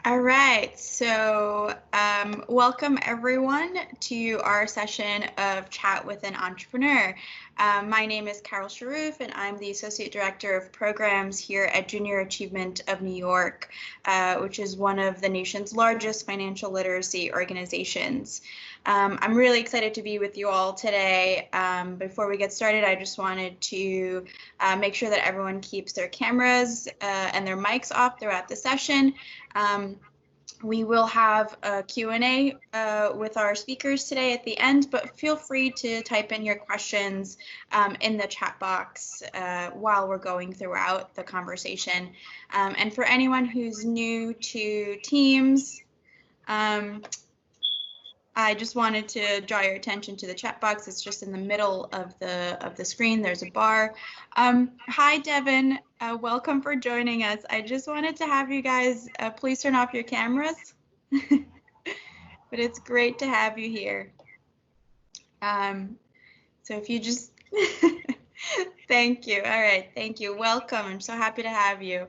All right, so welcome everyone to our session of Chat with an Entrepreneur. My name is Carol Sharoof, and I'm the Associate Director of Programs here at Junior Achievement of New York, which is one of the nation's largest financial literacy organizations. I'm really excited to be with you all today. Before we get started, I just wanted to make sure that everyone keeps their cameras and their mics off throughout the session. We will have a Q&A with our speakers today at the end, but feel free to type in your questions in the chat box while we're going throughout the conversation. And for anyone who's new to Teams, I just wanted to draw your attention to the chat box. It's just in the middle of the screen. There's a bar. Hi, Devin. Welcome for joining us. I just wanted to have you guys please turn off your cameras. But it's great to have you here. So if you just thank you. All right, thank you. Welcome. I'm so happy to have you.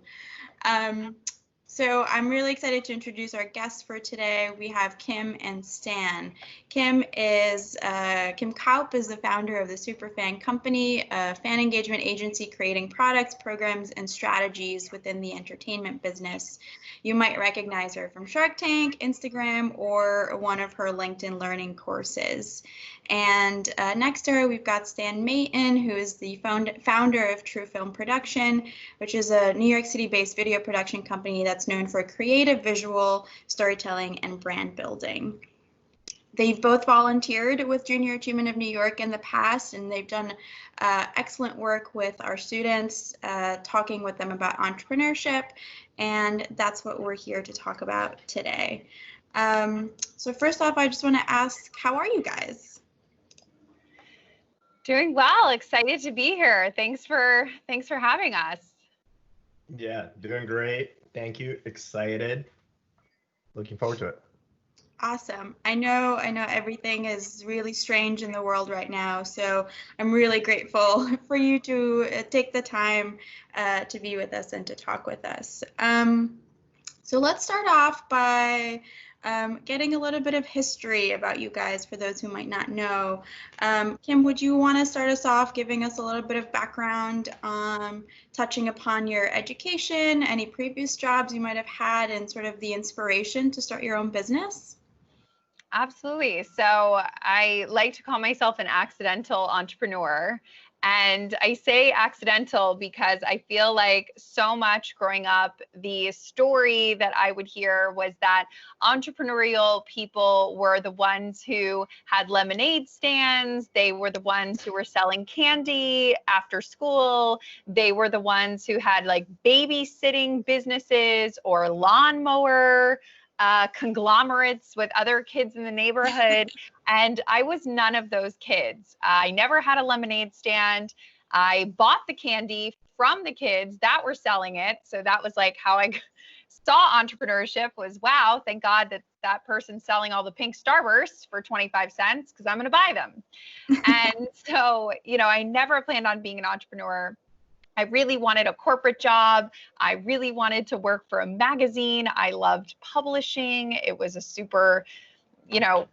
So I'm really excited to introduce our guests for today. We have Kim and Stan. Kim Kaupe is the founder of the Superfan Company, a fan engagement agency creating products, programs, and strategies within the entertainment business. You might recognize her from Shark Tank, Instagram, or one of her LinkedIn learning courses. And next to her, we've got Stanley Meytin, who is the founder of True Film Production, which is a New York City-based video production company that's known for creative visual storytelling and brand building. They've both volunteered with Junior Achievement of New York in the past, and they've done excellent work with our students, talking with them about entrepreneurship, and that's what we're here to talk about today. So first off, I just want to ask, how are you guys? Doing well, excited to be here. Thanks for having us. Yeah, doing great. Thank you. Excited. Looking forward to it. Awesome. I know everything is really strange in the world right now, so I'm really grateful for you to take the time to be with us and to talk with us. So let's start off by getting a little bit of history about you guys for those who might not know. Kim, would you want to start us off giving us a little bit of background, touching upon your education, any previous jobs you might have had, and sort of the inspiration to start your own business? Absolutely. So I like to call myself an accidental entrepreneur. And I say accidental because I feel like so much growing up, the story that I would hear was that entrepreneurial people were the ones who had lemonade stands. They were the ones who were selling candy after school. They were the ones who had like babysitting businesses or lawnmower conglomerates with other kids in the neighborhood. And I was none of those kids. I never had a lemonade stand. I bought the candy from the kids that were selling it. So that was like how I saw entrepreneurship was, wow, thank God that person's selling all the pink Starbursts for 25 cents because I'm going to buy them. And so, I never planned on being an entrepreneur. I really wanted a corporate job. I really wanted to work for a magazine. I loved publishing. It was a super,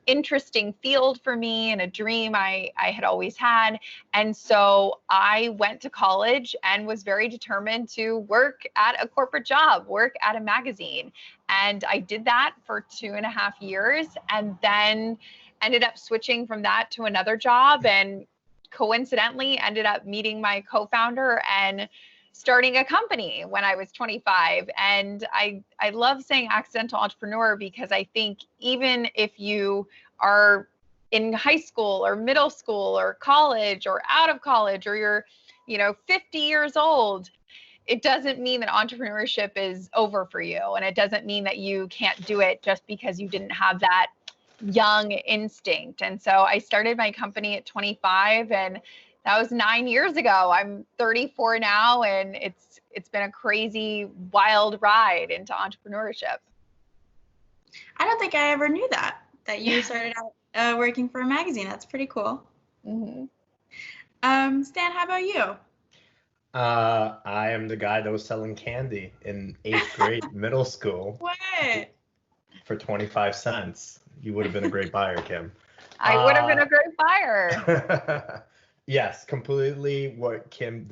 interesting field for me and a dream I had always had. And so I went to college and was very determined to work at a corporate job, work at a magazine. And I did that for 2.5 years and then ended up switching from that to another job and coincidentally ended up meeting my co-founder and starting a company when I was 25. And I love saying accidental entrepreneur because I think even if you are in high school or middle school or college or out of college or you're 50 years old, it doesn't mean that entrepreneurship is over for you. And it doesn't mean that you can't do it just because you didn't have that young instinct. And so I started my company at 25 and that was 9 years ago. I'm 34 now and it's been a crazy, wild ride into entrepreneurship. I don't think I ever knew that you started out working for a magazine. That's pretty cool. Mm-hmm. Stan, how about you? I am the guy that was selling candy in 8th grade middle school What? for 25 cents. You would have been a great buyer, Kim. I would have been a great buyer. Yes, completely what Kim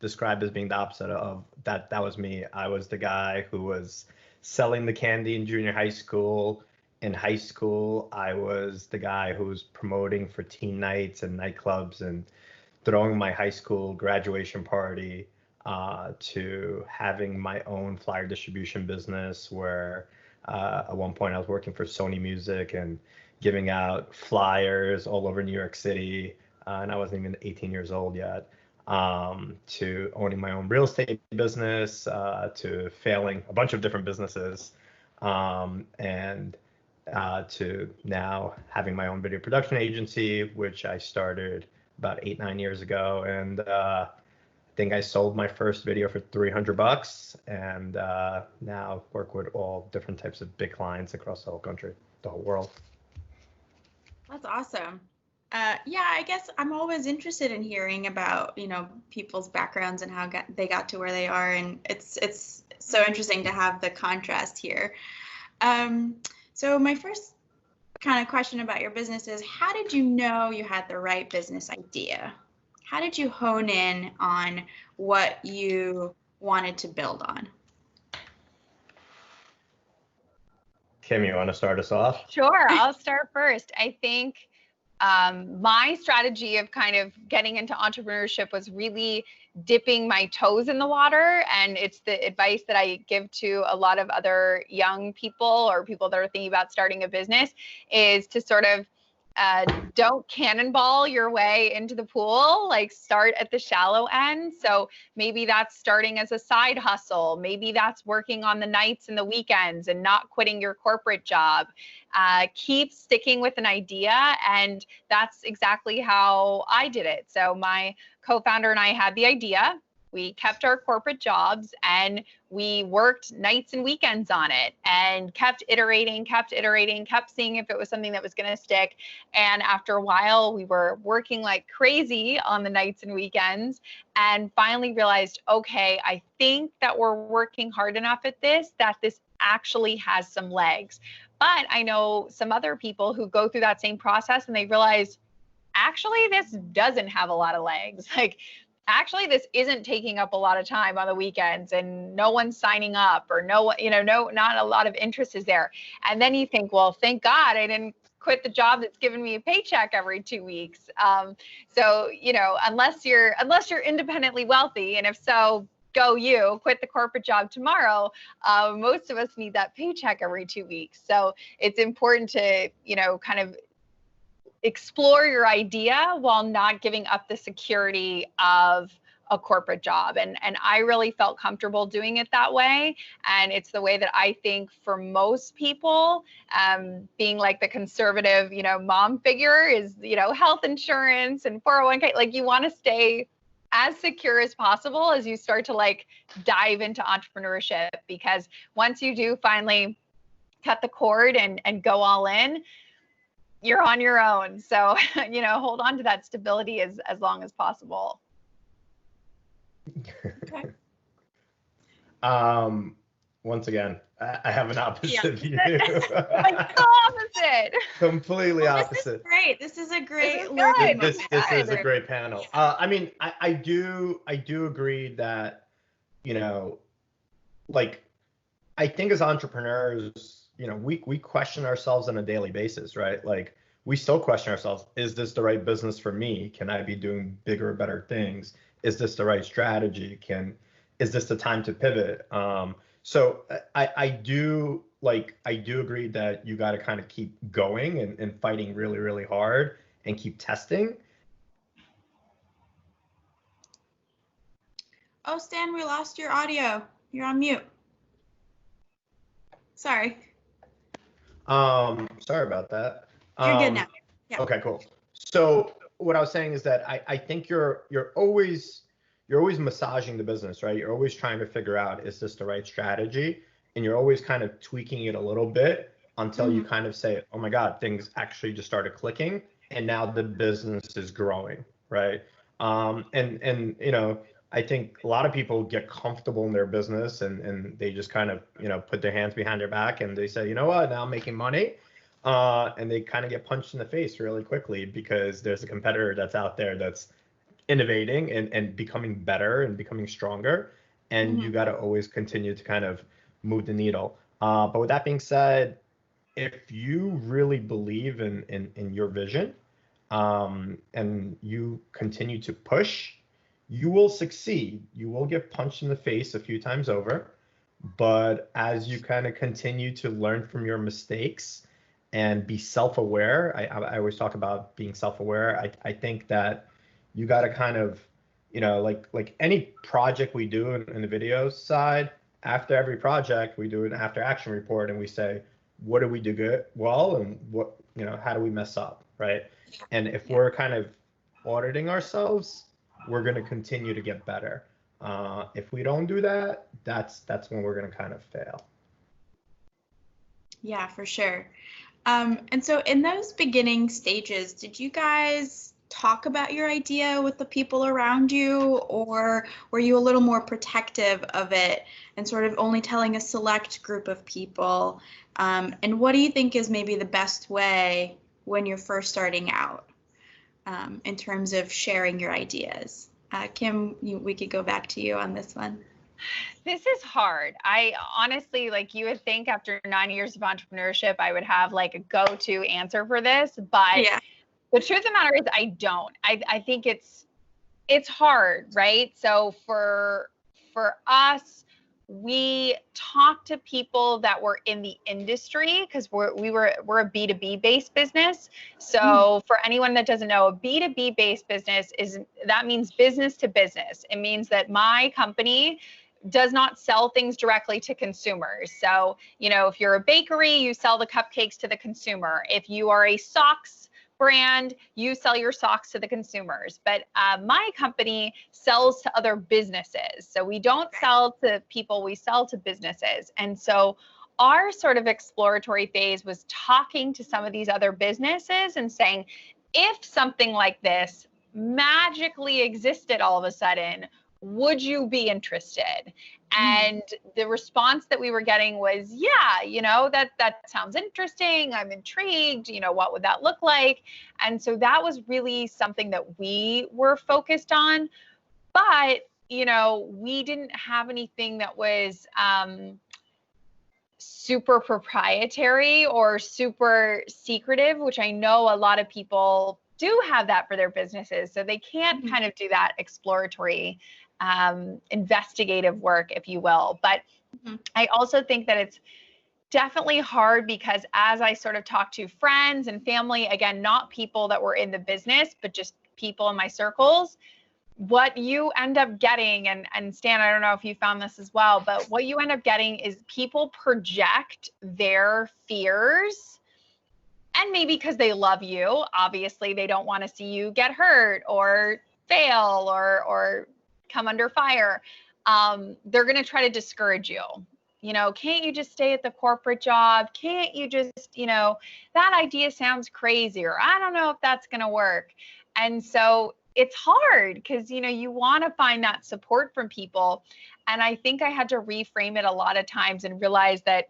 described as being the opposite of that. That was me. I was the guy who was selling the candy in junior high school. In high school, I was the guy who was promoting for teen nights and nightclubs and throwing my high school graduation party, to having my own flyer distribution business where at one point I was working for Sony Music and giving out flyers all over New York City, and I wasn't even 18 years old yet, to owning my own real estate business, to failing a bunch of different businesses, and to now having my own video production agency, which I started about 8-9 years ago, and I think I sold my first video for $300, and now work with all different types of big clients across the whole country, the whole world. That's awesome. Yeah, I guess I'm always interested in hearing about, people's backgrounds and how they got to where they are, and it's so interesting to have the contrast here. So my first kind of question about your business is, how did you know you had the right business idea? How did you hone in on what you wanted to build on? Kim, you want to start us off? Sure, I'll start first. I think my strategy of kind of getting into entrepreneurship was really dipping my toes in the water. And it's the advice that I give to a lot of other young people or people that are thinking about starting a business, is to sort of don't cannonball your way into the pool, like start at the shallow end. So maybe that's starting as a side hustle. Maybe that's working on the nights and the weekends and not quitting your corporate job. Keep sticking with an idea. And that's exactly how I did it. So my co-founder and I had the idea. We kept our corporate jobs and we worked nights and weekends on it and kept iterating, kept seeing if it was something that was going to stick. And after a while, we were working like crazy on the nights and weekends and finally realized, okay, I think that we're working hard enough at this that this actually has some legs. But I know some other people who go through that same process and they realize, actually, this doesn't have a lot of legs. Like, actually, this isn't taking up a lot of time on the weekends and no one's signing up, or not a lot of interest is there. And then you think, well, thank God I didn't quit the job that's giving me a paycheck every 2 weeks. So, unless you're independently wealthy, and if so, go you, quit the corporate job tomorrow. Most of us need that paycheck every 2 weeks. So it's important to, kind of explore your idea while not giving up the security of a corporate job. And I really felt comfortable doing it that way. And it's the way that I think for most people, being like the conservative, mom figure is, health insurance and 401k, like you want to stay as secure as possible as you start to like dive into entrepreneurship, because once you do finally cut the cord and go all in, you're on your own. So, hold on to that stability as long as possible. Okay. Once again, I have an opposite view. Like the opposite. Completely opposite. This is great. This is a great learning. This is a great panel. I mean, I do agree that, like, I think as entrepreneurs, we question ourselves on a daily basis, right? Like, we still question ourselves, is this the right business for me? Can I be doing bigger, better things? Is this the right strategy? Is this the time to pivot? So I do agree that you got to kind of keep going and fighting really, really hard and keep testing. Oh, Stan, we lost your audio. You're on mute. Sorry. Sorry about that. You're good now. Yeah. Okay, cool. So what I was saying is that I think you're always massaging the business, right? You're always trying to figure out, is this the right strategy? And you're always kind of tweaking it a little bit until you kind of say, oh my God, things actually just started clicking and now the business is growing, right? And I think a lot of people get comfortable in their business and they just kind of, put their hands behind their back and they say, you know what, now I'm making money. And they kind of get punched in the face really quickly because there's a competitor that's out there that's innovating and becoming better and becoming stronger. And you got to always continue to kind of move the needle. But with that being said, if you really believe in your vision, and you continue to push, you will succeed. You will get punched in the face a few times over, but as you kind of continue to learn from your mistakes and be self-aware, I always talk about being self-aware. I think that you got to kind of, like any project we do in the videos side, after every project, we do an after action report and we say, what do we do good, well, and what, how do we mess up, right? And if we're kind of auditing ourselves, we're going to continue to get better. If we don't do that, that's when we're going to kind of fail. Yeah, for sure. And so in those beginning stages, did you guys talk about your idea with the people around you, or were you a little more protective of it and sort of only telling a select group of people? And what do you think is maybe the best way when you're first starting out in terms of sharing your ideas? Kim, we could go back to you on this one. This is hard. I honestly, like, you would think after 9 years of entrepreneurship, I would have like a go-to answer for this, but the truth of the matter is I don't. I think it's hard, right? So for us, we talked to people that were in the industry because we're a B2B based business. So for anyone that doesn't know, a B2B based business that means business to business. It means that my company does not sell things directly to consumers. So, if you're a bakery, you sell the cupcakes to the consumer. If you are a socks brand, you sell your socks to the consumers. But my company sells to other businesses. So we don't sell to people, we sell to businesses. And so our sort of exploratory phase was talking to some of these other businesses and saying, if something like this magically existed all of a sudden, would you be interested? And the response that we were getting was, yeah, that sounds interesting. I'm intrigued. What would that look like? And so that was really something that we were focused on. But, we didn't have anything that was super proprietary or super secretive, which I know a lot of people do have that for their businesses. So they can't kind of do that exploratory investigative work, if you will. But I also think that it's definitely hard because as I sort of talk to friends and family, again, not people that were in the business, but just people in my circles, what you end up getting, and Stan, I don't know if you found this as well, but what you end up getting is people project their fears. And maybe because they love you, obviously they don't want to see you get hurt or fail or come under fire. They're going to try to discourage you. Can't you just stay at the corporate job? Can't you just, that idea sounds crazy, or I don't know if that's going to work. And so it's hard because, you want to find that support from people. And I think I had to reframe it a lot of times and realize that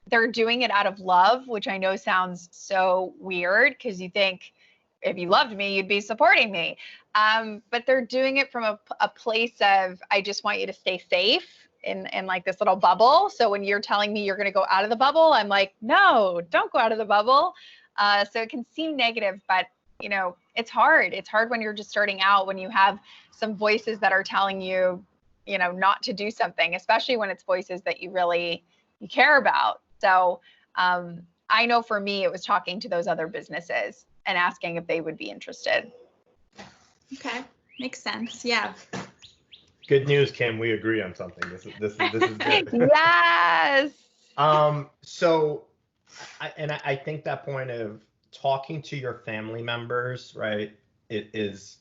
they're doing it out of love, which I know sounds so weird because you think if you loved me, you'd be supporting me. But they're doing it from a place of, I just want you to stay safe in like this little bubble. So when you're telling me you're going to go out of the bubble, I'm like, no, don't go out of the bubble. So it can seem negative, but it's hard. It's hard when you're just starting out, when you have some voices that are telling you, not to do something, especially when it's voices that you care about. So I know for me, it was talking to those other businesses and asking if they would be interested. Okay, makes sense. Yeah. Good news, Kim. We agree on something. This is good. Yes. So, I think that point of talking to your family members, right, it is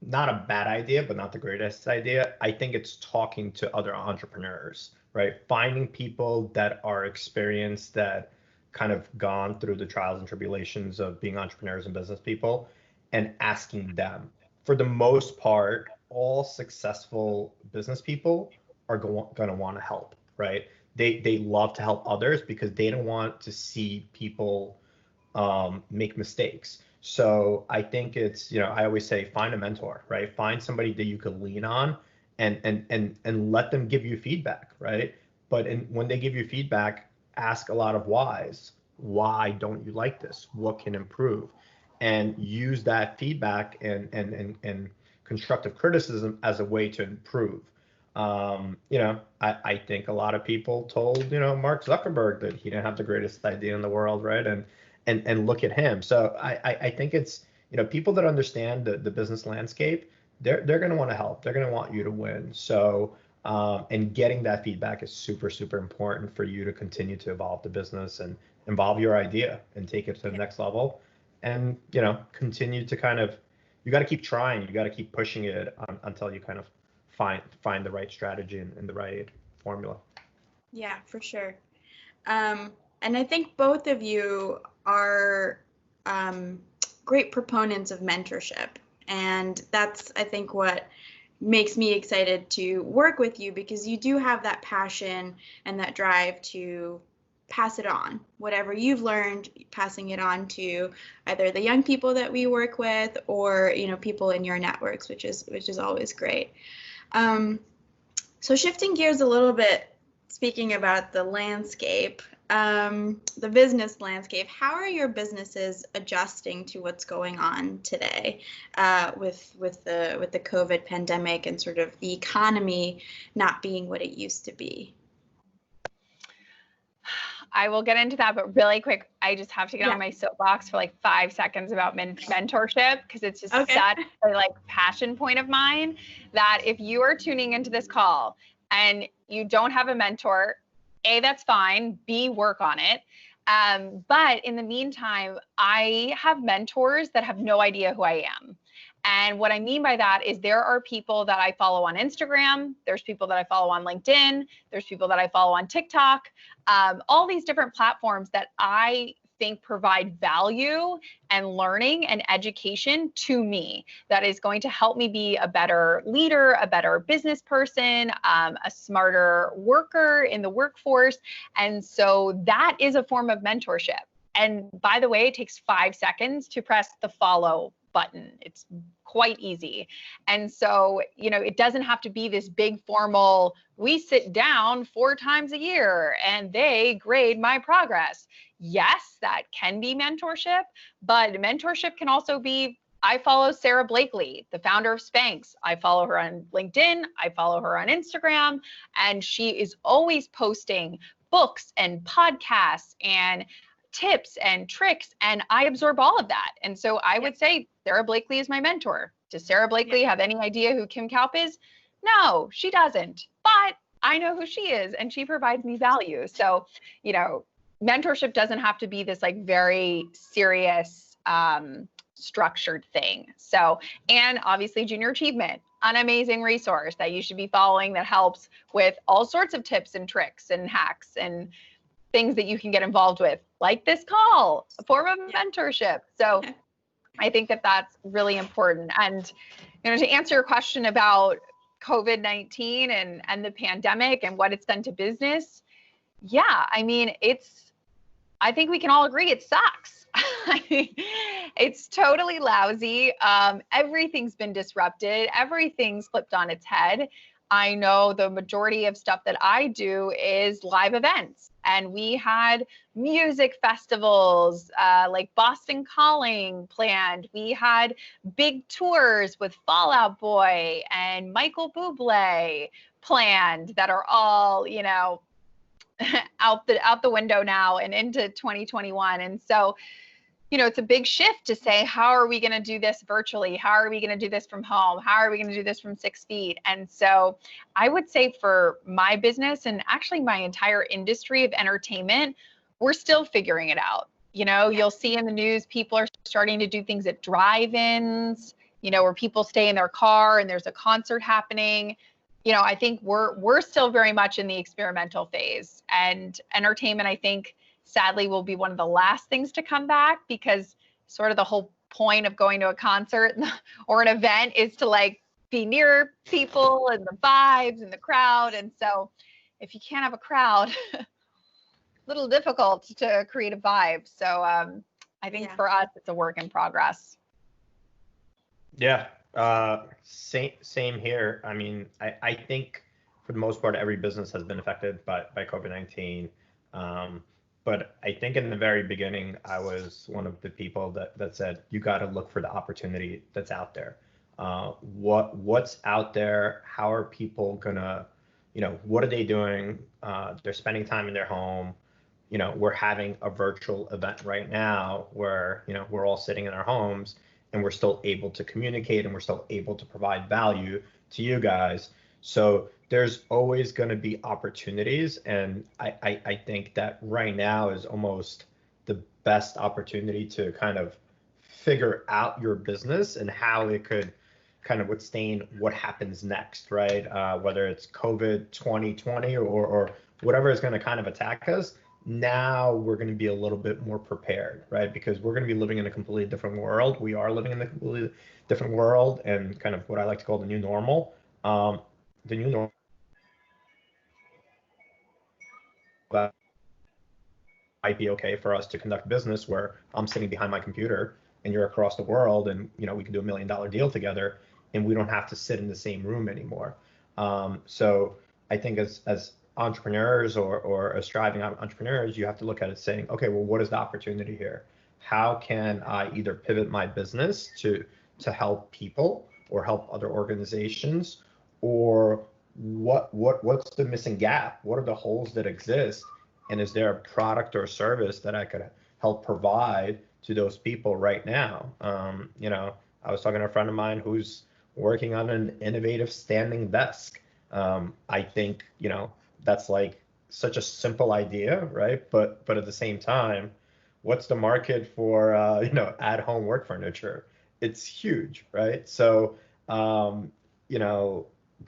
not a bad idea, but not the greatest idea. I think it's talking to other entrepreneurs, right? Finding people that are experienced, that kind of gone through the trials and tribulations of being entrepreneurs and business people, and asking them for the most part, all successful business people are going to want to help, right? They love to help others because they don't want to see people make mistakes. So I think it's, I always say find a mentor, right? Find somebody that you could lean on and let them give you feedback, right? But when they give you feedback, ask a lot of whys. Why don't you like this? What can improve? And use that feedback and constructive criticism as a way to improve. I think a lot of people told, Mark Zuckerberg that he didn't have the greatest idea in the world, right? And look at him. So I think it's, people that understand the business landscape, they're going to want to help. They're going to want you to win. So, and getting that feedback is super, super important for you to continue to evolve the business and evolve your idea and take it to the next level. And, continue to you got to keep trying. You got to keep pushing it until you kind of find the right strategy and the right formula. Yeah, for sure. And I think both of you are great proponents of mentorship. And that's, I think, what makes me excited to work with you, because you do have that passion and that drive to pass it on. Whatever you've learned, passing it on to either the young people that we work with or, people in your networks, which is always great. So shifting gears a little bit, speaking about the landscape, the business landscape, how are your businesses adjusting to what's going on today with the COVID pandemic and sort of the economy not being what it used to be? I will get into that, but really quick, I just have to get on my soapbox for like 5 seconds about mentorship, because it's just such a passion point of mine, that if you are tuning into this call and you don't have a mentor, A, that's fine, B, work on it. But in the meantime, I have mentors that have no idea who I am. And what I mean by that is there are people that I follow on Instagram, there's people that I follow on LinkedIn, there's people that I follow on TikTok, all these different platforms that I think provide value and learning and education to me that is going to help me be a better leader, a better business person, a smarter worker in the workforce. And so that is a form of mentorship. And by the way, it takes 5 seconds to press the follow button. It's quite easy. And so, it doesn't have to be this big formal, we sit down 4 times a year and they grade my progress. Yes, that can be mentorship, but mentorship can also be, I follow Sarah Blakely, the founder of Spanx. I follow her on LinkedIn. I follow her on Instagram, and she is always posting books and podcasts and tips and tricks, and I absorb all of that. And so I would say Sarah Blakely is my mentor. Does Sarah Blakely have any idea who Kim Kaupe is? No, she doesn't. But I know who she is, and she provides me value. So, mentorship doesn't have to be this very serious, structured thing. So, and obviously Junior Achievement, an amazing resource that you should be following that helps with all sorts of tips and tricks and hacks and things that you can get involved with, like this call, a form of mentorship. So I think that that's really important. And, to answer your question about COVID-19 and the pandemic and what it's done to business, I think we can all agree it sucks. It's totally lousy. Everything's been disrupted. Everything's flipped on its head. I know the majority of stuff that I do is live events, and we had music festivals like Boston Calling planned. We had big tours with Fall Out Boy and Michael Bublé planned that are all, out the window now and into 2021. And so, it's a big shift to say, how are we going to do this virtually? How are we going to do this from home? How are we going to do this from 6 feet? And so I would say for my business and actually my entire industry of entertainment, we're still figuring it out. You'll see in the news, people are starting to do things at drive-ins, where people stay in their car and there's a concert happening. I think we're still very much in the experimental phase, and entertainment, I think, sadly, will be one of the last things to come back, because sort of the whole point of going to a concert or an event is to like be near people and the vibes and the crowd. And so if you can't have a crowd, a little difficult to create a vibe. So I think for us, it's a work in progress. Yeah, same here. I mean, I think for the most part, every business has been affected by COVID-19. But I think in the very beginning, I was one of the people that said, you got to look for the opportunity that's out there. What's out there? How are people gonna, what are they doing? They're spending time in their home. We're having a virtual event right now where, we're all sitting in our homes and we're still able to communicate and we're still able to provide value to you guys. So there's always going to be opportunities. And I think that right now is almost the best opportunity to kind of figure out your business and how it could kind of withstand what happens next, right? Whether it's COVID 2020 or whatever is going to kind of attack us. Now we're going to be a little bit more prepared, right? Because we're going to be living in a completely different world. We are living in a completely different world and kind of what I like to call the new normal. The new normal might be okay for us to conduct business where I'm sitting behind my computer and you're across the world and, we can do $1 million deal together and we don't have to sit in the same room anymore. So I think as entrepreneurs or as striving entrepreneurs, you have to look at it saying, okay, well, what is the opportunity here? How can I either pivot my business to help people or help other organizations, or what's the missing gap? What are the holes that exist? And is there a product or service that I could help provide to those people right now? I was talking to a friend of mine who's working on an innovative standing desk. I think, that's like such a simple idea, right? But at the same time, what's the market for at-home work furniture? It's huge, right? So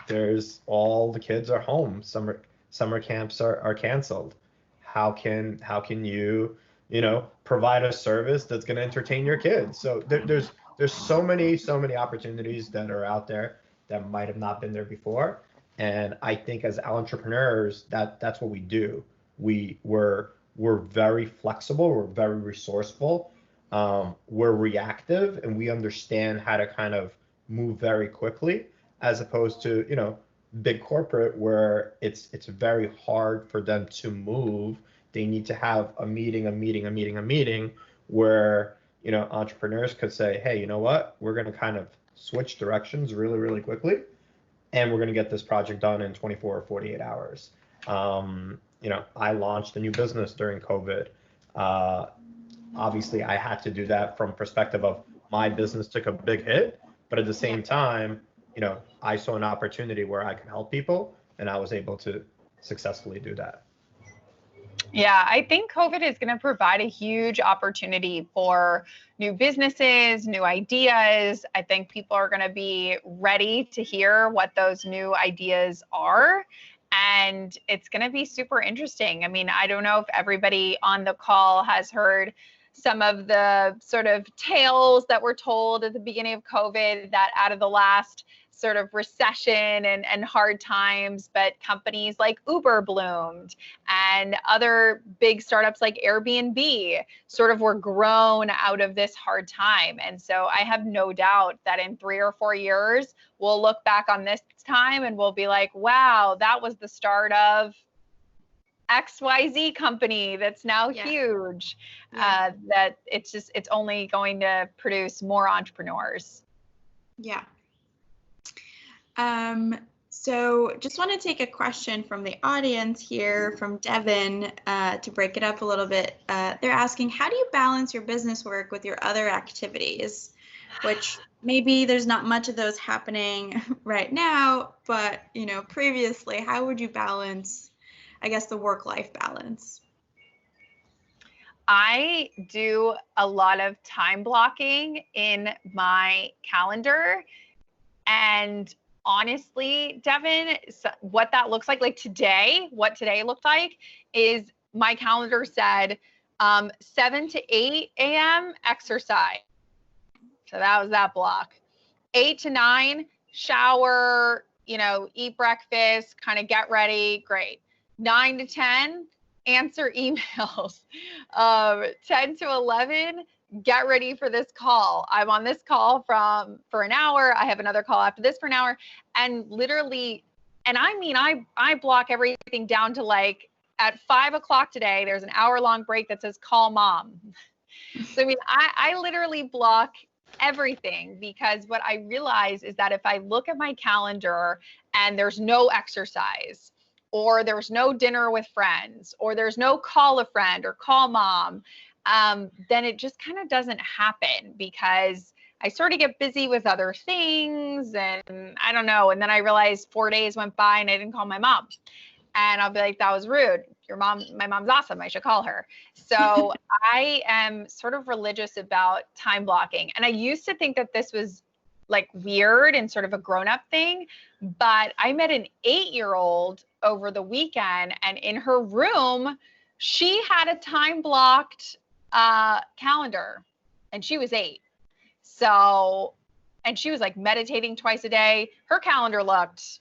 there's all the kids are home. Summer camps are canceled. How can you provide a service that's going to entertain your kids? So there's so many opportunities that are out there that might have not been there before. And I think as entrepreneurs, that's what we do. We're very flexible. We're very resourceful. We're reactive, and we understand how to kind of move very quickly, as opposed to big corporate where it's very hard for them to move. They need to have a meeting, where entrepreneurs could say, hey, you know what? We're going to kind of switch directions really, really quickly. And we're going to get this project done in 24 or 48 hours. I launched a new business during COVID. Obviously, I had to do that from perspective of my business took a big hit, but at the same time, I saw an opportunity where I could help people, and I was able to successfully do that. Yeah, I think COVID is going to provide a huge opportunity for new businesses, new ideas. I think people are going to be ready to hear what those new ideas are. And it's going to be super interesting. I mean, I don't know if everybody on the call has heard some of the sort of tales that were told at the beginning of COVID, that out of the last sort of recession and hard times, but companies like Uber bloomed and other big startups like Airbnb sort of were grown out of this hard time. And so I have no doubt that in 3 or 4 years, we'll look back on this time and we'll be like, wow, that was the start of XYZ company that's now huge. That it's only going to produce more entrepreneurs. Yeah. So just want to take a question from the audience here from Devin to break it up a little bit. They're asking, how do you balance your business work with your other activities? Which maybe there's not much of those happening right now, but previously, how would you balance, I guess, the work-life balance? I do a lot of time blocking in my calendar, and honestly, Devin, what that looks like today, what today looked like is my calendar said 7 to 8 a.m. exercise, So that was that block. 8 to 9, shower, eat breakfast, kind of get ready. Great. 9 to 10, answer emails. 10 to 11, get ready for this call. I'm on this call for an hour. I have another call after this for an hour. And literally, and I mean, I block everything down to like at 5 o'clock today, there's an hour-long break that says call mom. So I mean, I literally block everything, because what I realize is that if I look at my calendar and there's no exercise, or there's no dinner with friends, or there's no call a friend or call mom, then it just kind of doesn't happen, because I sort of get busy with other things, and I don't know. And then I realized 4 days went by and I didn't call my mom. And I'll be like, that was rude. My mom's awesome. I should call her. So I am sort of religious about time blocking. And I used to think that this was like weird and sort of a grown-up thing, but I met an 8-year-old over the weekend, and in her room, she had a time blocked calendar, and she was 8. So, and she was like meditating twice a day. Her calendar looked,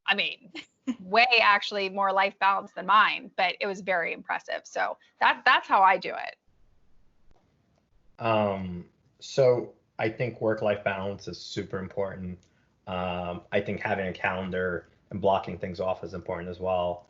I mean, way actually more life balance than mine, but it was very impressive. So that's how I do it. So I think work-life balance is super important. I think having a calendar and blocking things off is important as well.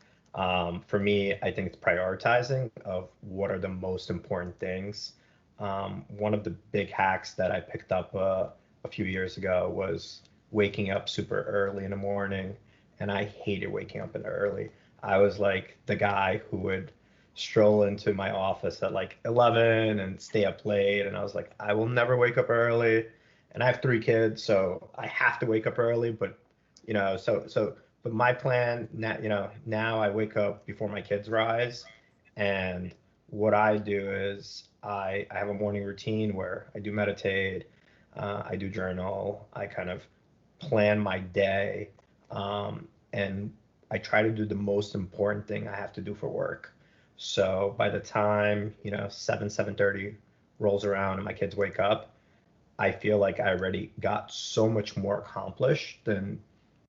For me, I think it's prioritizing of what are the most important things. One of the big hacks that I picked up a few years ago was waking up super early in the morning. And I hated waking up early. I was like the guy who would stroll into my office at like 11 and stay up late. And I was like, I will never wake up early. And I have 3 kids, so I have to wake up early. But, but my plan now, now I wake up before my kids rise. And what I do is I have a morning routine where I do meditate, I do journal, I kind of plan my day. And I try to do the most important thing I have to do for work. So by the time, 7:30 rolls around and my kids wake up, I feel like I already got so much more accomplished than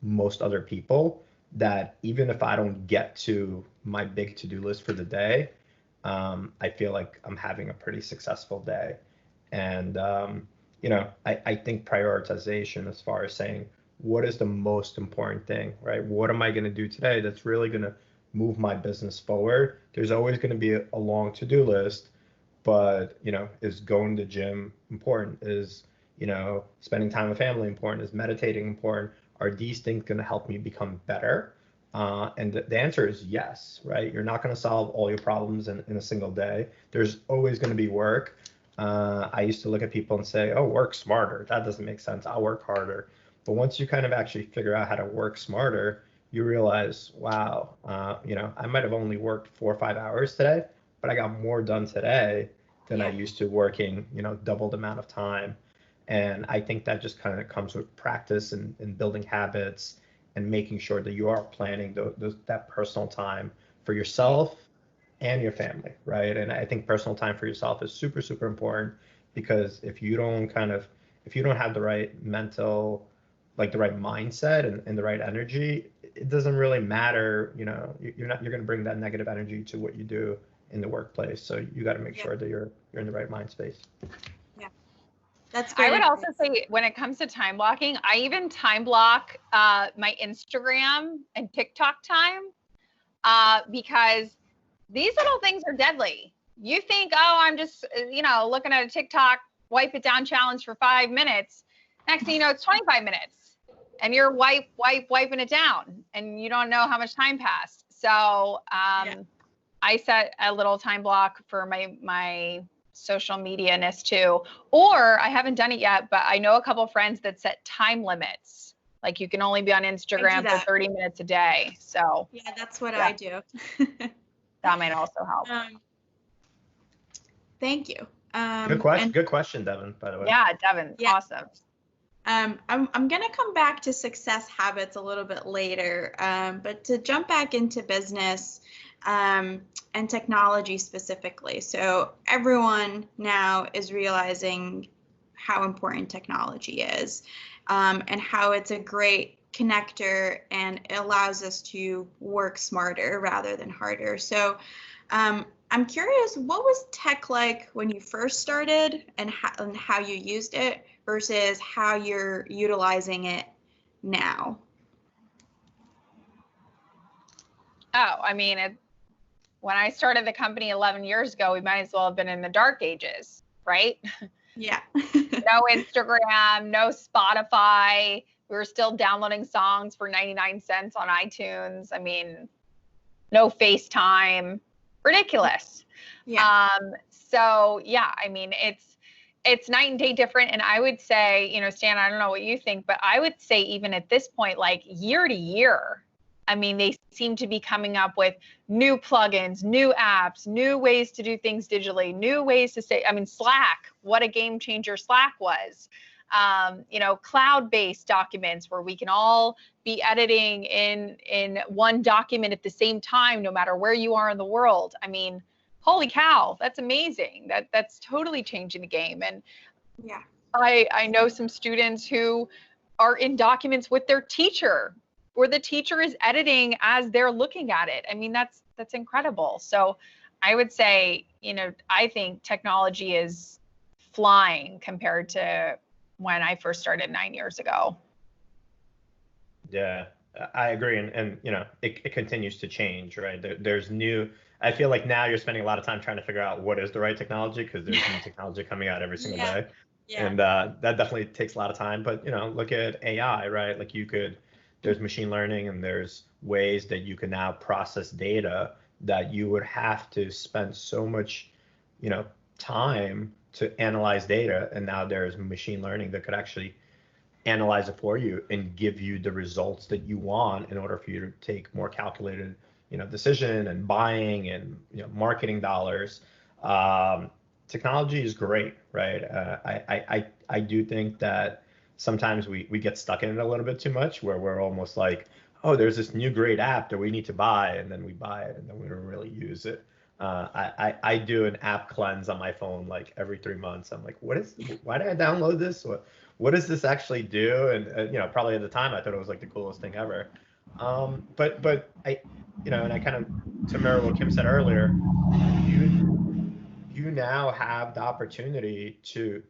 most other people, that even if I don't get to my big to-do list for the day, I feel like I'm having a pretty successful day. And, I think prioritization, as far as saying, what is the most important thing, right? What am I going to do today that's really going to move my business forward? There's always going to be a long to-do list, but, is going to the gym important? Is, spending time with family important? Is meditating important? Are these things going to help me become better? And the answer is yes, right? You're not going to solve all your problems in a single day. There's always going to be work. I used to look at people and say, oh, work smarter. That doesn't make sense. I'll work harder. But once you kind of actually figure out how to work smarter, you realize, wow, I might have only worked 4 or 5 hours today, but I got more done today than I used to working, double the amount of time. And I think that just kind of comes with practice and building habits and making sure that you are planning that personal time for yourself and your family, right? And I think personal time for yourself is super, super important, because if you don't have the right mental, like the right mindset and the right energy, it doesn't really matter. You're going to bring that negative energy to what you do in the workplace. So you got to make sure that you're in the right mind space. Yeah, that's great. I would also say, when it comes to time blocking, I even time block my Instagram and TikTok time, because these little things are deadly. You think, oh, I'm just, looking at a TikTok, wipe it down challenge for 5 minutes. Next thing you know, it's 25 minutes. And you're wiping it down, and you don't know how much time passed. So I set a little time block for my social media-ness too. Or I haven't done it yet, but I know a couple of friends that set time limits. Like, you can only be on Instagram for 30 minutes a day. So yeah, that's what I do. That might also help. Thank you. Good question, Devin, by the way. Yeah, Devin, awesome. I'm going to come back to success habits a little bit later, but to jump back into business and technology specifically. So everyone now is realizing how important technology is, and how it's a great connector and it allows us to work smarter rather than harder. So I'm curious, what was tech like when you first started, and how you used it versus how you're utilizing it now? Oh, I mean, when I started the company 11 years ago, we might as well have been in the dark ages, right? Yeah. No Instagram, no Spotify. We were still downloading songs for 99 cents on iTunes. I mean, no FaceTime. Ridiculous. Yeah. So yeah, I mean, it's night and day different. And I would say, you know, Stan, I don't know what you think, but I would say even at this point, like year to year, I mean, they seem to be coming up with new plugins, new apps, new ways to do things digitally, new ways to say, I mean, Slack, what a game changer Slack was. You know, cloud-based documents where we can all be editing in one document at the same time, no matter where you are in the world. I mean, holy cow, that's amazing. That's totally changing the game. And Yeah. I know some students who are in documents with their teacher, where the teacher is editing as they're looking at it. I mean, that's incredible. So I would say, you know, I think technology is flying compared to when I first started 9 years ago. Yeah, I agree. And you know, it continues to change, right? There's new, I feel like now you're spending a lot of time trying to figure out what is the right technology, because there's new technology coming out every single day. Yeah. And that definitely takes a lot of time. But, you know, look at AI, right? Like there's machine learning, and there's ways that you can now process data that you would have to spend so much, you know, time to analyze data. And now there's machine learning that could actually analyze it for you and give you the results that you want in order for you to take more calculated, you know, decision and buying and, you know, marketing dollars. Technology is great, right? I do think that sometimes we get stuck in it a little bit too much, where we're almost like, oh, there's this new great app that we need to buy, and then we buy it and then we don't really use it. I do an app cleanse on my phone like every 3 months. I'm like, why did I download this? What does this actually do? And you know, probably at the time I thought it was like the coolest thing ever. But I, you know, and I kind of, to mirror what Kim said earlier, you now have the opportunity to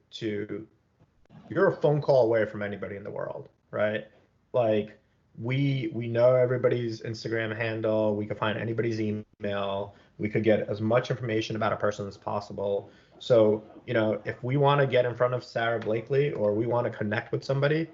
you're a phone call away from anybody in the world, right? Like we know everybody's Instagram handle, we could find anybody's email, we could get as much information about a person as possible. So, you know, if we want to get in front of Sarah Blakely, or we want to connect with somebody,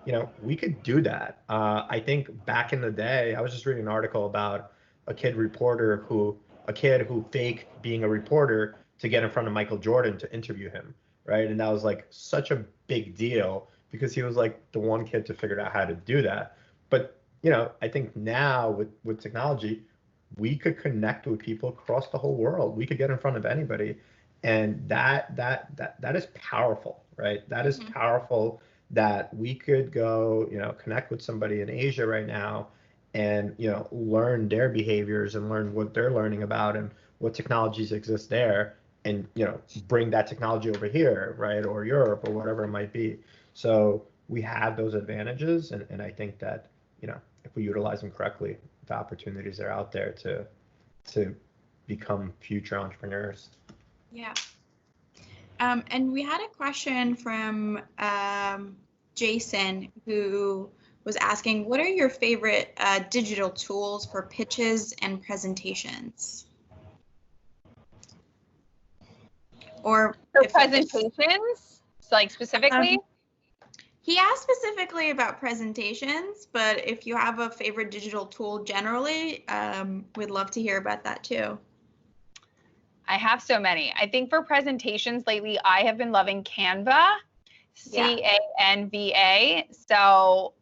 you know, we could do that. I think back in the day, I was just reading an article about a kid who faked being a reporter to get in front of Michael Jordan to interview him, right? And that was like such a big deal because he was like the one kid to figure out how to do that. But, you know, I think now with technology, we could connect with people across the whole world. We could get in front of anybody. And that is powerful, right? That is powerful, that we could go, you know, connect with somebody in Asia right now and, you know, learn their behaviors and learn what they're learning about and what technologies exist there, and, you know, bring that technology over here, right? Or Europe or whatever it might be. So we have those advantages. And I think that, you know, if we utilize them correctly, the opportunities are out there to become future entrepreneurs. Yeah. And we had a question from Jason, who was asking, what are your favorite digital tools for pitches and presentations? Or for presentations, like specifically? He asked specifically about presentations, but if you have a favorite digital tool generally, we'd love to hear about that too. I have so many. I think for presentations lately, I have been loving Canva, Canva. So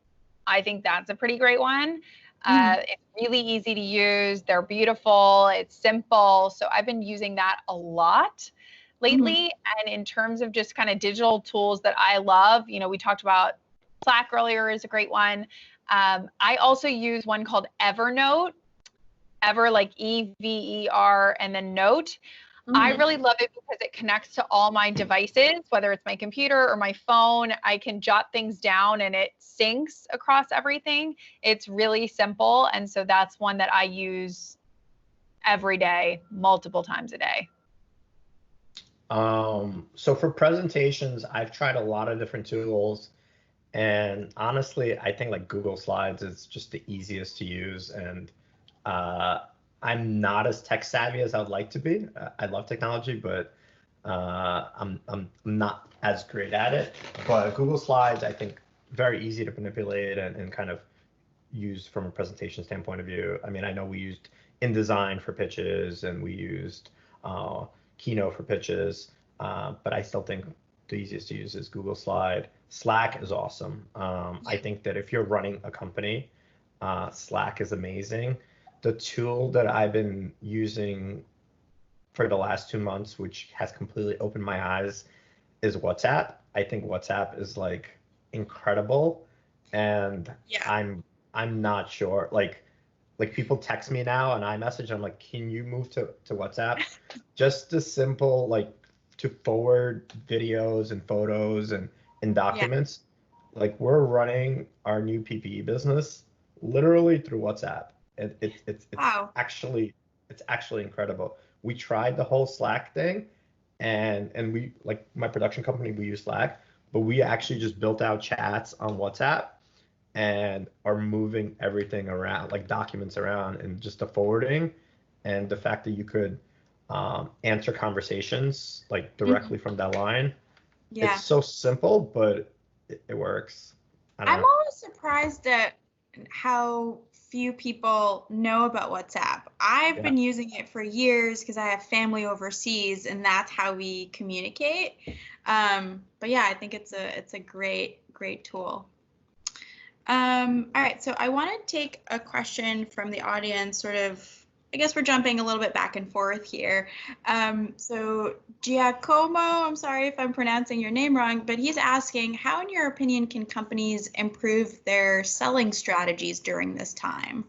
I think that's a pretty great one. It's really easy to use. They're beautiful. It's simple. So I've been using that a lot lately. And in terms of just kind of digital tools that I love, you know, we talked about Slack earlier is a great one. I also use one called Evernote. Ever, like Ever, and then Note. I really love it because it connects to all my devices, whether it's my computer or my phone. I can jot things down and it syncs across everything. It's really simple. And so that's one that I use every day, multiple times a day. So for presentations, I've tried a lot of different tools. And honestly, I think like Google Slides is just the easiest to use. And I'm not as tech savvy as I would like to be. I love technology, but I'm not as great at it. But Google Slides, I think, very easy to manipulate and kind of use from a presentation standpoint of view. I mean, I know we used InDesign for pitches and we used Keynote for pitches, but I still think the easiest to use is Google Slide. Slack is awesome. I think that if you're running a company, Slack is amazing. The tool that I've been using for the last 2 months, which has completely opened my eyes, is WhatsApp. I think WhatsApp is like incredible, and I'm not sure. Like people text me now and iMessage. I'm like, can you move to WhatsApp? Just as simple like to forward videos and photos and documents. Like we're running our new PPE business literally through WhatsApp. It's Wow. actually incredible. We tried the whole Slack thing, and we, like my production company, we use Slack, but we actually just built out chats on WhatsApp and are moving everything around, like documents around, and just the forwarding and the fact that you could answer conversations like directly from that line. Yeah. It's so simple, but it works. I'm always surprised at how few people know about WhatsApp. I've been using it for years because I have family overseas and that's how we communicate. But yeah, I think it's a great tool. All right, so I want to take a question from the audience, sort of, I guess we're jumping a little bit back and forth here. So Giacomo, I'm sorry if I'm pronouncing your name wrong, but he's asking, how in your opinion can companies improve their selling strategies during this time?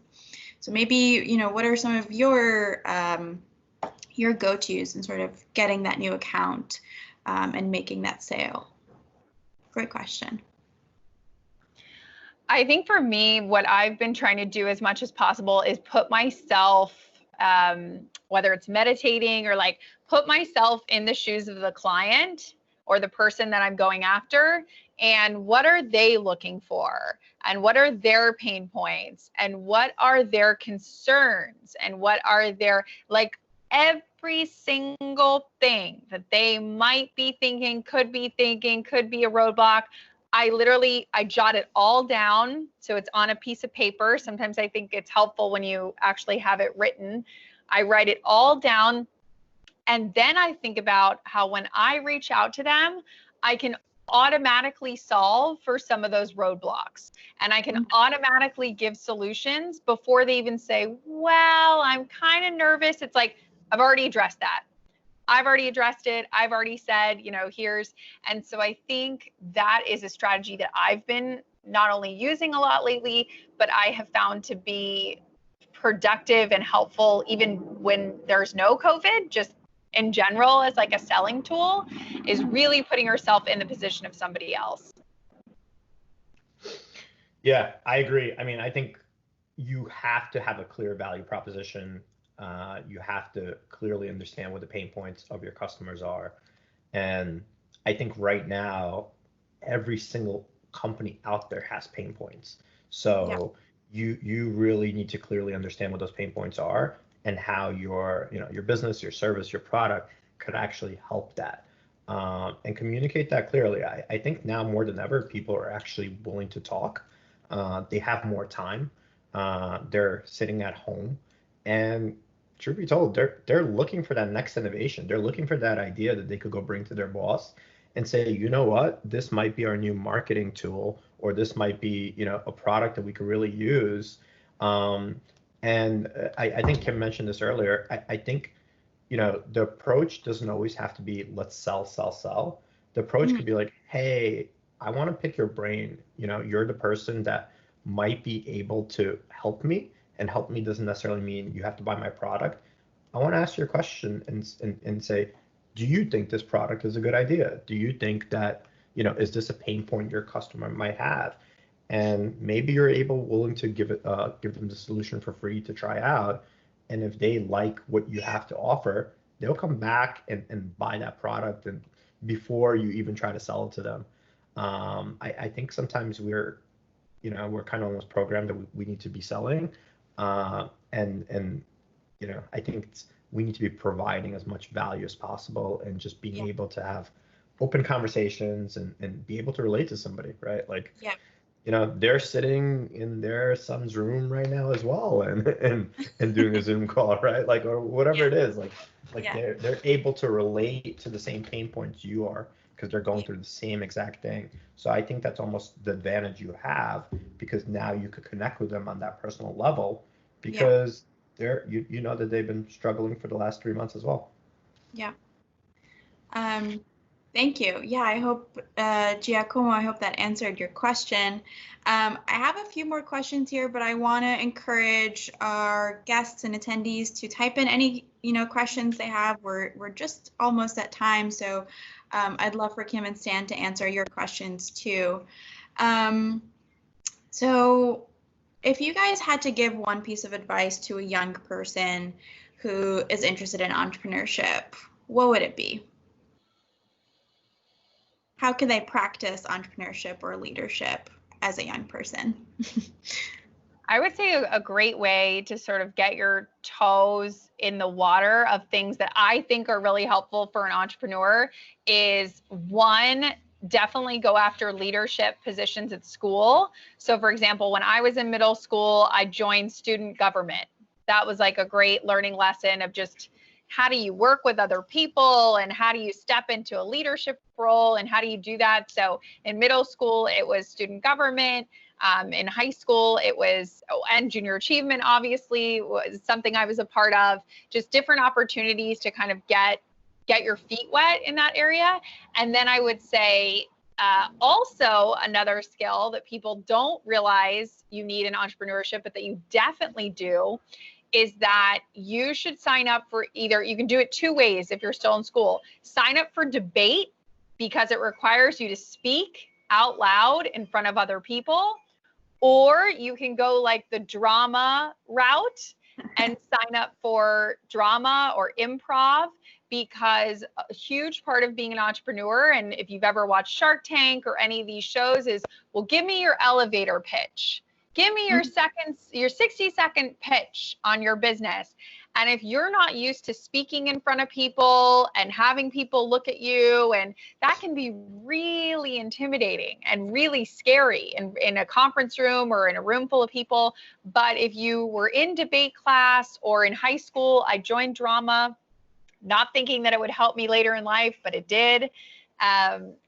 So maybe, what are some of your go-tos in sort of getting that new account and making that sale? Great question. I think for me, what I've been trying to do as much as possible is put myself, whether it's meditating or like put myself in the shoes of the client or the person that I'm going after, and what are they looking for, and what are their pain points, and what are their concerns, and what are their, like, every single thing that they might be thinking, could be a roadblock. I jot it all down, so it's on a piece of paper. Sometimes I think it's helpful when you actually have it written. I write it all down, and then I think about how when I reach out to them, I can automatically solve for some of those roadblocks, and I can automatically give solutions before they even say, well, I'm kind of nervous. It's like, I've already addressed that. I've already addressed it. I've already said, here's, and so I think that is a strategy that I've been not only using a lot lately, but I have found to be productive and helpful even when there's no COVID, just in general as like a selling tool, is really putting yourself in the position of somebody else. Yeah, I agree. I mean, I think you have to have a clear value proposition. You have to clearly understand what the pain points of your customers are. And I think right now, every single company out there has pain points. So you really need to clearly understand what those pain points are and how your business, your service, your product could actually help that. And communicate that clearly. I think now more than ever, people are actually willing to talk. They have more time. They're sitting at home, and truth be told, they're looking for that next innovation. They're looking for that idea that they could go bring to their boss and say, you know what, this might be our new marketing tool, or this might be, a product that we could really use. And I think Kim mentioned this earlier. I think, the approach doesn't always have to be let's sell. The approach could be like, hey, I want to pick your brain. You're the person that might be able to help me, and help me doesn't necessarily mean you have to buy my product. I want to ask you a question and say, do you think this product is a good idea? Do you think that, is this a pain point your customer might have? And maybe you're willing to give them the solution for free to try out. And if they like what you have to offer, they'll come back and buy that product and before you even try to sell it to them. I think sometimes we're kind of almost programmed that we need to be selling. And I think we need to be providing as much value as possible and just being able to have open conversations and be able to relate to somebody, right? Like, they're sitting in their son's room right now as well and doing a Zoom call, right? Like, or whatever it is, like they're able to relate to the same pain points you are because they're going through the same exact thing. So I think that's almost the advantage you have because now you could connect with them on that personal level because they're you know that they've been struggling for the last 3 months as well. Yeah. Thank you. Yeah, I hope, Giacomo, I hope that answered your question. I have a few more questions here, but I want to encourage our guests and attendees to type in any, questions they have. We're just almost at time, so I'd love for Kim and Stan to answer your questions too. So if you guys had to give one piece of advice to a young person who is interested in entrepreneurship, what would it be? How can they practice entrepreneurship or leadership as a young person? I would say a great way to sort of get your toes in the water of things that I think are really helpful for an entrepreneur is one, definitely go after leadership positions at school. So for example, when I was in middle school, I joined student government. That was like a great learning lesson of just how do you work with other people and how do you step into a leadership role and how do you do that? So in middle school, it was student government. In high school, it was, and junior achievement, obviously, was something I was a part of, just different opportunities to kind of get your feet wet in that area. And then I would say also another skill that people don't realize you need in entrepreneurship, but that you definitely do, is that you should sign up for either, you can do it two ways if you're still in school, sign up for debate because it requires you to speak out loud in front of other people, or you can go like the drama route and sign up for drama or improv, because a huge part of being an entrepreneur, and if you've ever watched Shark Tank or any of these shows, is, well, give me your elevator pitch. Give me your 60-second pitch on your business. And if you're not used to speaking in front of people and having people look at you, and that can be really intimidating and really scary in a conference room or in a room full of people. But if you were in debate class or in high school, I joined drama, not thinking that it would help me later in life, but it did.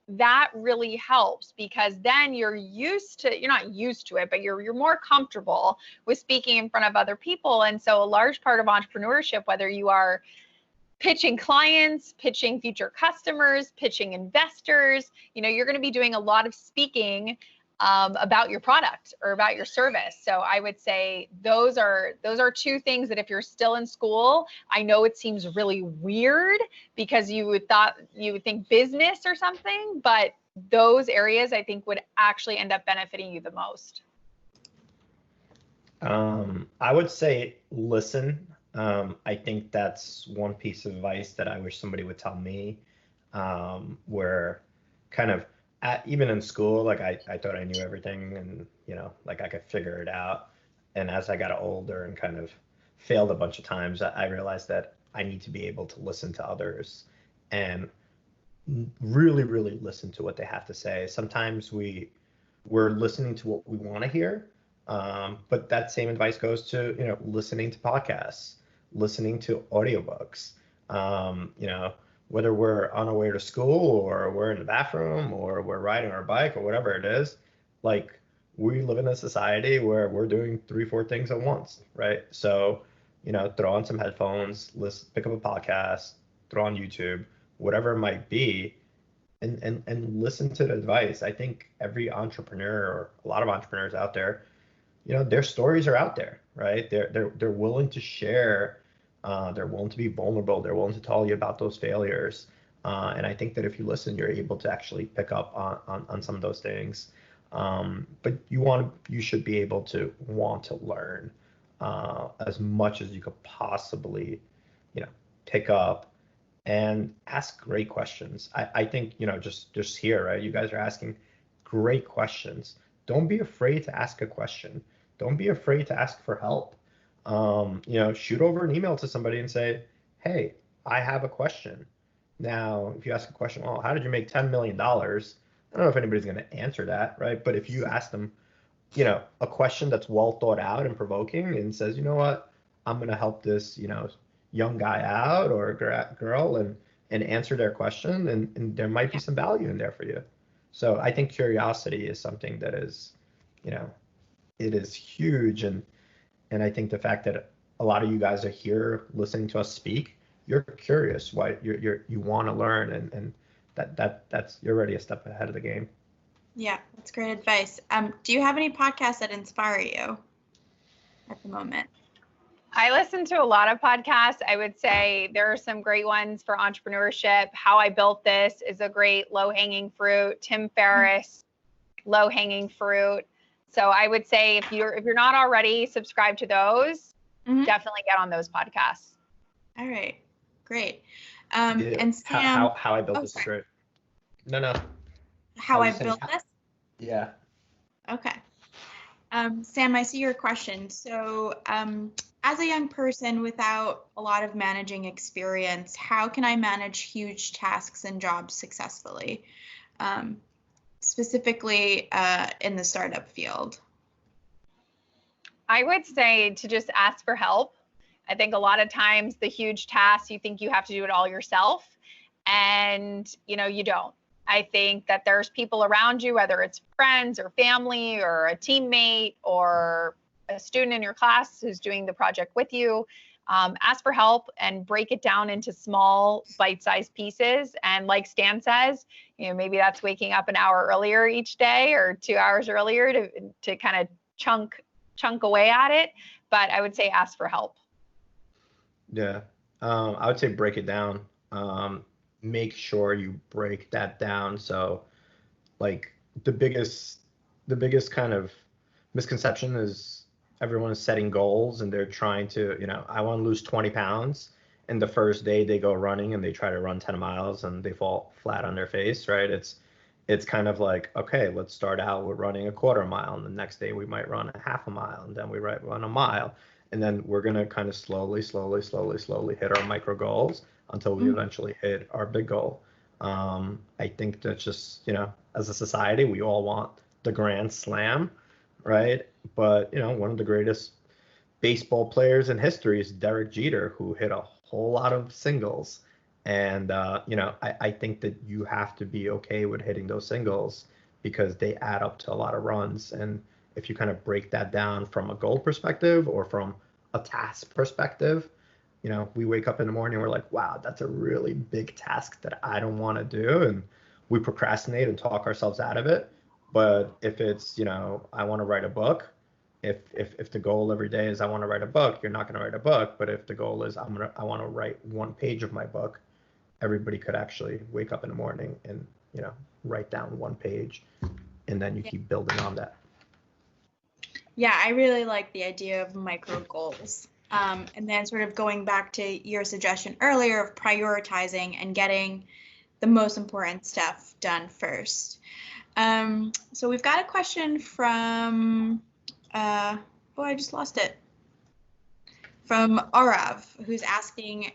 That really helps because then you're not used to it, but you're more comfortable with speaking in front of other people. And so a large part of entrepreneurship, whether you are pitching clients, pitching future customers, pitching investors, you're going to be doing a lot of speaking about your product or about your service. So I would say those are two things that if you're still in school, I know it seems really weird because you would think business or something, but those areas I think would actually end up benefiting you the most. I would say listen. I think that's one piece of advice that I wish somebody would tell me, where kind of even in school, like I thought I knew everything and, like I could figure it out. And as I got older and kind of failed a bunch of times, I realized that I need to be able to listen to others and really, really listen to what they have to say. Sometimes we're listening to what we want to hear. But that same advice goes to, listening to podcasts, listening to audiobooks, whether we're on our way to school or we're in the bathroom or we're riding our bike or whatever it is, like we live in a society where we're doing 3-4 things at once, right? So, throw on some headphones, pick up a podcast, throw on YouTube, whatever it might be, and listen to the advice. I think every entrepreneur or a lot of entrepreneurs out there, their stories are out there, right? They're willing to share They're willing to be vulnerable. They're willing to tell you about those failures. And I think that if you listen, you're able to actually pick up on some of those things. But you should be able to want to learn as much as you could possibly, pick up and ask great questions. I think, just here, right? You guys are asking great questions. Don't be afraid to ask a question. Don't be afraid to ask for help. Shoot over an email to somebody and say, hey, I have a question. Now, if you ask a question, well, how did you make $10 million? I don't know if anybody's going to answer that, right? But if you ask them, a question that's well thought out and provoking and says, you know what, I'm going to help this, young guy out or girl and answer their question, and there might be some value in there for you. So I think curiosity is something that is, it is huge. And I think the fact that a lot of you guys are here listening to us speak, you're curious, why you want to learn, and that's you're already a step ahead of the game. Yeah, that's great advice. Do you have any podcasts that inspire you at the moment? I listen to a lot of podcasts. I would say there are some great ones for entrepreneurship. How I Built This is a great low-hanging fruit. Tim Ferriss, low-hanging fruit. So I would say if you're not already subscribed to those, definitely get on those podcasts. All right, great. Yeah. And Sam, how I built this is great. No. How I Built This? Yeah. Okay. Sam, I see your question. So as a young person without a lot of managing experience, how can I manage huge tasks and jobs successfully, specifically in the startup field? I would say to just ask for help. I think a lot of times the huge tasks, you think you have to do it all yourself, and you don't. I think that there's people around you, whether it's friends or family or a teammate or a student in your class who's doing the project with you. Ask for help and break it down into small bite-sized pieces. And like Stan says, maybe that's waking up an hour earlier each day or 2 hours earlier to kind of chunk away at it. But I would say ask for help. Yeah, I would say break it down. Make sure you break that down. So like the biggest kind of misconception is everyone is setting goals and they're trying to, I want to lose 20 pounds. And the first day they go running and they try to run 10 miles and they fall flat on their face, right? It's kind of like, okay, let's start out with running a quarter mile. And the next day we might run a half a mile, and then we might run a mile. And then we're going to kind of slowly hit our micro goals until we eventually hit our big goal. I think that's just, as a society, we all want the grand slam, right? But, one of the greatest baseball players in history is Derek Jeter, who hit a whole lot of singles. And, I think that you have to be okay with hitting those singles because they add up to a lot of runs. And if you kind of break that down from a goal perspective or from a task perspective, we wake up in the morning, we're like, wow, that's a really big task that I don't want to do. And we procrastinate and talk ourselves out of it. But if it's, I want to write a book, if the goal every day is I want to write a book, you're not going to write a book. But if the goal is I want to write one page of my book, everybody could actually wake up in the morning and, write down one page, and then you keep building on that. Yeah, I really like the idea of micro goals. And then sort of going back to your suggestion earlier of prioritizing and getting the most important stuff done first. So we've got a question from, I just lost it. From Arav, who's asking,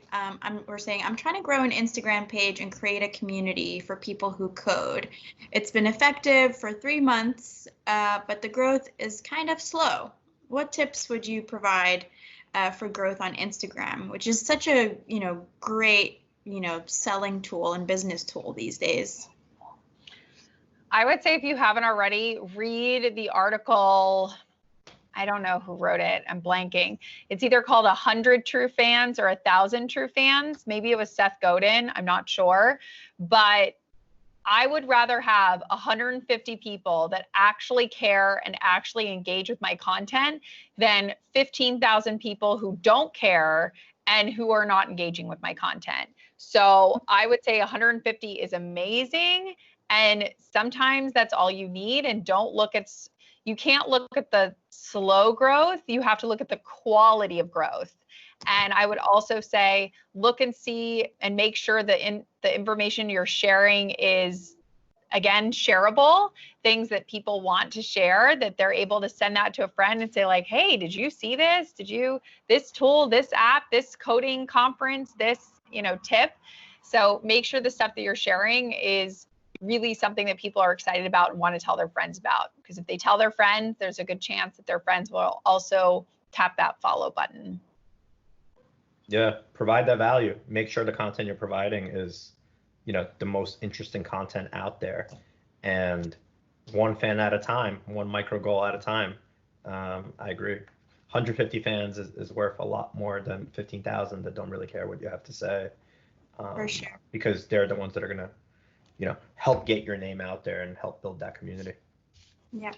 we're saying, I'm trying to grow an Instagram page and create a community for people who code. It's been effective for 3 months, but the growth is kind of slow. What tips would you provide for growth on Instagram, which is such a, great, selling tool and business tool these days? I would say if you haven't already, read the article. I don't know who wrote it. I'm blanking. It's either called 100 True Fans or 1,000 True Fans. Maybe it was Seth Godin. I'm not sure. But I would rather have 150 people that actually care and actually engage with my content than 15,000 people who don't care and who are not engaging with my content. So I would say 150 is amazing. And sometimes that's all you need. And you can't look at the slow growth. You have to look at the quality of growth. And I would also say, look and see and make sure that the information you're sharing is, again, shareable, things that people want to share, that they're able to send that to a friend and say like, hey, did you see this? This tool, this app, this coding conference, this, tip. So make sure the stuff that you're sharing is really something that people are excited about and want to tell their friends about. Because if they tell their friends, there's a good chance that their friends will also tap that follow button. Yeah, provide that value. Make sure the content you're providing is, the most interesting content out there. And one fan at a time, one micro goal at a time. I agree. 150 fans is worth a lot more than 15,000 that don't really care what you have to say. For sure. Because they're the ones that are going to, help get your name out there and help build that community. Yeah.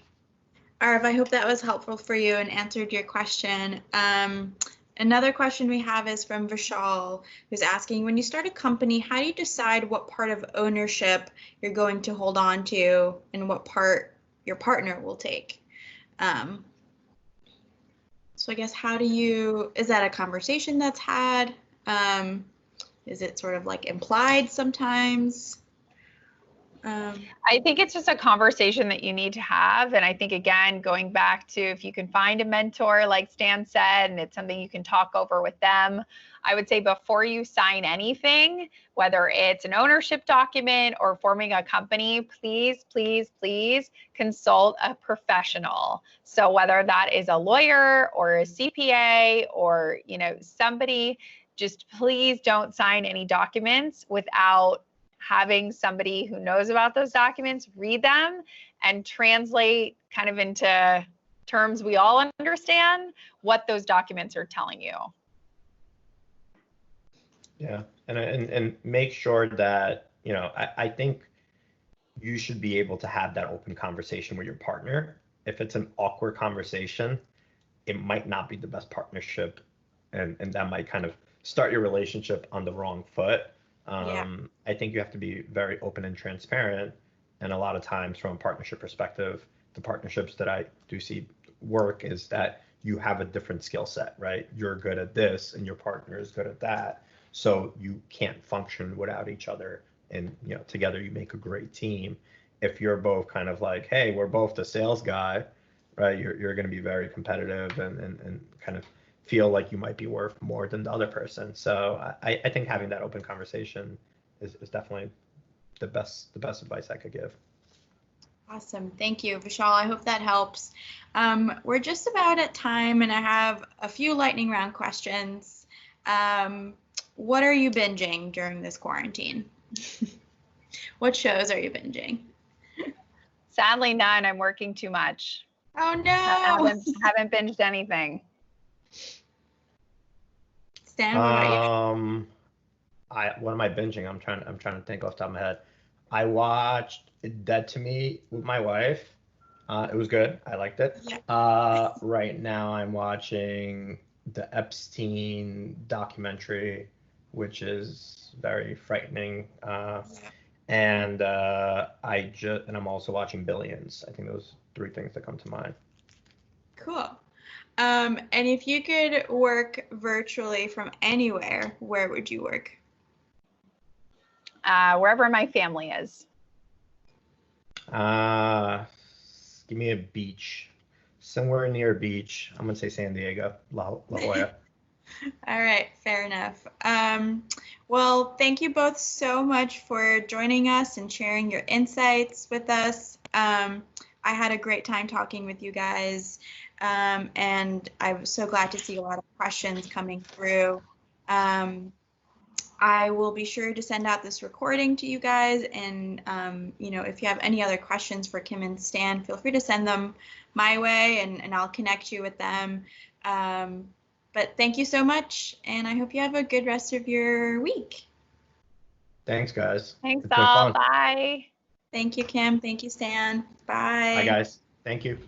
Arv, I hope that was helpful for you and answered your question. Another question we have is from Vishal, who's asking, when you start a company, how do you decide what part of ownership you're going to hold on to and what part your partner will take? So I guess is that a conversation that's had? Is it sort of like implied sometimes? I think it's just a conversation that you need to have. And I think, again, going back to if you can find a mentor, like Stan said, and it's something you can talk over with them, I would say before you sign anything, whether it's an ownership document or forming a company, please, please, please consult a professional. So whether that is a lawyer or a CPA or, somebody, just please don't sign any documents without having somebody who knows about those documents read them and translate kind of into terms we all understand what those documents are telling you. Yeah, and make sure that, I think you should be able to have that open conversation with your partner. If it's an awkward conversation, it might not be the best partnership, and that might kind of start your relationship on the wrong foot. I think you have to be very open and transparent. And a lot of times from a partnership perspective, the partnerships that I do see work is that you have a different skill set, right? You're good at this and your partner is good at that. So you can't function without each other. And, together you make a great team. If you're both kind of like, hey, we're both the sales guy, right? You're going to be very competitive and kind of feel like you might be worth more than the other person. So I think having that open conversation is definitely the best advice I could give. Awesome. Thank you, Vishal. I hope that helps. We're just about at time and I have a few lightning round questions. What are you binging during this quarantine? What shows are you binging? Sadly, none. I'm working too much. Oh no. I haven't binged anything. Stan, what about you? What am I binging? I'm trying to think off the top of my head. I watched Dead to Me with my wife. It was good. I liked it. Yeah. Right now I'm watching the Epstein documentary, which is very frightening. And I'm also watching Billions. I think those three things that come to mind. Cool. And if you could work virtually from anywhere, where would you work? Wherever my family is. Give me a beach. Somewhere near a beach. I'm going to say San Diego, La Jolla. All right, fair enough. Well, thank you both so much for joining us and sharing your insights with us. I had a great time talking with you guys. And I was so glad to see a lot of questions coming through. I will be sure to send out this recording to you guys. And, if you have any other questions for Kim and Stan, feel free to send them my way and I'll connect you with them. But thank you so much. And I hope you have a good rest of your week. Thanks, guys. Thanks, all. Bye. Thank you, Kim. Thank you, Stan. Bye. Bye, guys. Thank you.